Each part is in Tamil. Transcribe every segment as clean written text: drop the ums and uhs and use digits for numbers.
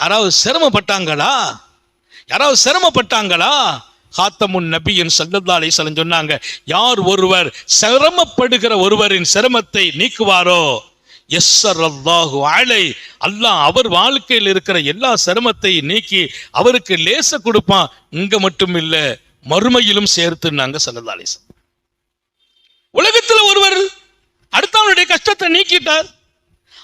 யாராவது சிரமப்பட்டாங்களா? யாராவது சிரமப்பட்டாங்களா? காத்தமுன் நபியின் ஸல்லல்லாஹு அலைஹி வஸல்லம் சொன்னாங்க, யார் ஒருவர் சிரமப்படுகிற ஒருவரின் சிரமத்தை நீக்குவாரோ யஸ்ஸரல்லாஹு அலை, அல்லாஹ் அவர் வாழ்க்கையில் இருக்கிற எல்லா சிரமத்தை நீக்கி அவருக்கு லேச கொடுப்பான். இங்க மட்டும் இல்ல, மறுமையிலும் சேர்த்துனாங்க ஸல்லல்லாஹு அலைஹி வஸல்லம். உலகத்தில் ஒருவர் அடுத்தவனுடைய கஷ்டத்தை நீக்கிட்டார்,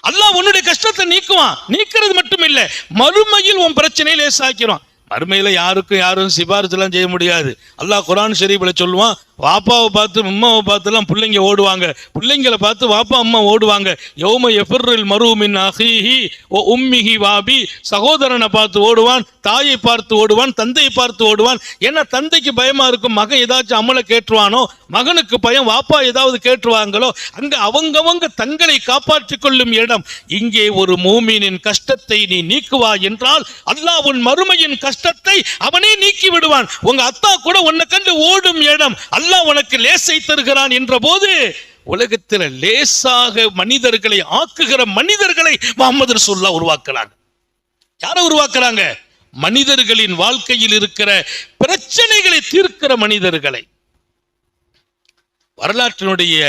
அல்லாஹ் உன்னுடைய கஷ்டத்தை நீக்குவான். நீக்கிறது மட்டும் இல்ல, மறுமையில் உன் பிரச்சனையை லேசாக்கிறான். மறுமையில யாருக்கும் யாரும் சிபாரிசு எல்லாம் செய்ய முடியாது. அல்லாஹ் குர்ஆன் ஷரீஃப்ல சொல்லுவான், வாப்பாவை பார்த்து அம்மாவை பார்த்து எல்லாம் பிள்ளைங்க ஓடுவாங்க, பிள்ளைங்களை பார்த்து வாப்பா அம்மா ஓடுவாங்க. யௌம யஃபிர்ருல் மர்உ மின் அஹீஹி வ உம்மிஹி வாபி, சகோதரனை பார்த்து ஓடுவான், தாயை பார்த்து ஓடுவான், தந்தையை பார்த்து ஓடுவான். ஏன்னா தந்தைக்கு பயமா இருக்கும், மகன் ஏதாச்சும் அமலை கேட்டுருவானோ, மகனுக்கு பயம் வாப்பா ஏதாவது கேட்டுருவாங்களோ. அங்க அவங்கவங்க தங்களை காப்பாற்றிக் கொள்ளும் இடம். இங்கே ஒரு மூமினின் கஷ்டத்தை நீ நீக்குவா என்றால் அல்லாஹ் உன் மறுமையின் கஷ்டத்தை அவனே நீக்கி விடுவான். உங்க அத்தா கூட உன்னை கண்டு ஓடும் இடம் அல்லாஹ் உனக்கு லேசை தருகிறான் என்ற போது, உலகத்தில் லேசாக மனிதர்களை ஆக்குகிற மனிதர்களை முஹம்மது ரசூலுல்லாஹ் உருவாக்குறாங்க. யாரை உருவாக்குறாங்க? மனிதர்களின் வாழ்க்கையில் இருக்கிற பிரச்சனைகளை தீர்க்கிற மனிதர்களை. வரலாற்றினுடைய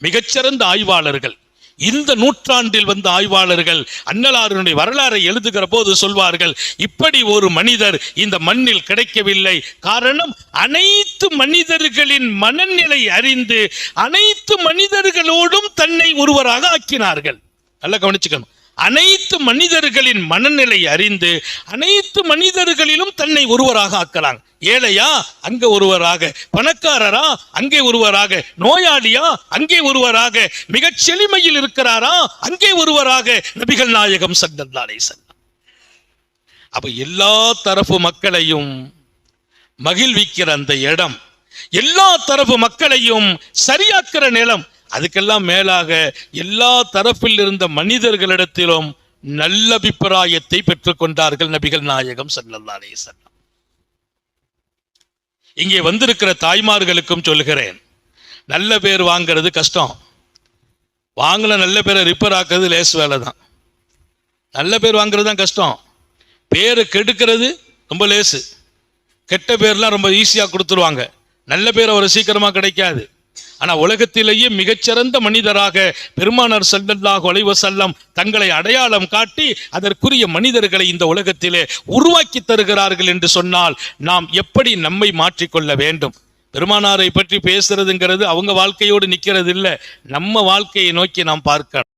மிகச்சிறந்த ஆய்வாளர்கள், இந்த நூற்றாண்டில் வந்த ஆய்வாளர்கள் அன்னலாருடைய வரலாறை எழுதுகிற போது சொல்வார்கள், இப்படி ஒரு மனிதர் இந்த மண்ணில் கிடைக்கவில்லை. காரணம், அனைத்து மனிதர்களின் மனநிலை அறிந்து அனைத்து மனிதர்களோடும் தன்னை ஒருவராக ஆக்கினார்கள். நல்லா கவனிச்சுக்கணும். அனைத்து மனிதர்களின் மனநிலை அறிந்து அனைத்து மனிதர்களிலும் தன்னை ஒருவராக ஆக்கலாம். ஏழையா அங்கே ஒருவராக, பணக்காரரா அங்கே ஒருவராக, நோயாளியா அங்கே ஒருவராக, மிகச் செழுமையில் இருக்கிறாரா அங்கே ஒருவராக நபிகள் நாயகம் ஸல்லல்லாஹு அலைஹி வஸல்லம். அப்ப எல்லா தரப்பு மக்களையும் மகிழ்விக்கிற அந்த இடம், எல்லா தரப்பு மக்களையும் சரியாக்குற நிலம், அதுக்கெல்லாம் மேலாக எல்லா தரப்பில் இருந்த மனிதர்களிடத்திலும் நல்ல அபிப்பிராயத்தை பெற்றுக் கொண்டார்கள் நபிகள் நாயகம் ஸல்லல்லாஹு அலைஹி வஸல்லம். இங்கே வந்திருக்கிற தாய்மார்களுக்கும் சொல்கிறேன், நல்ல பேர் வாங்கிறது கஷ்டம், வாங்கின நல்ல பேரை ரிப்பேர் ஆக்குறது லேஸ் வேலை தான். நல்ல பேர் வாங்குறது தான் கஷ்டம், பேரை கெடுக்கிறது ரொம்ப லேசு. கெட்ட பேர்லாம் ரொம்ப ஈஸியாக கொடுத்துருவாங்க, நல்ல பேர் அவர் சீக்கிரமாக கிடைக்காது. ஆனா உலகத்திலேயே மிகச்சிறந்த மனிதராக பெருமானார் ஸல்லல்லாஹு அலைஹி வஸல்லம் தங்களை அடையாளம் காட்டி அதற்குரிய மனிதர்களை இந்த உலகத்திலே உருவாக்கி தருகிறார்கள் என்று சொன்னால் நாம் எப்படி நம்மை மாற்றிக்கொள்ள வேண்டும்? பெருமானாரை பற்றி பேசுறதுங்கிறது அவங்க வாழ்க்கையோடு நிற்கிறது இல்லை, நம்ம வாழ்க்கையை நோக்கி நாம் பார்க்க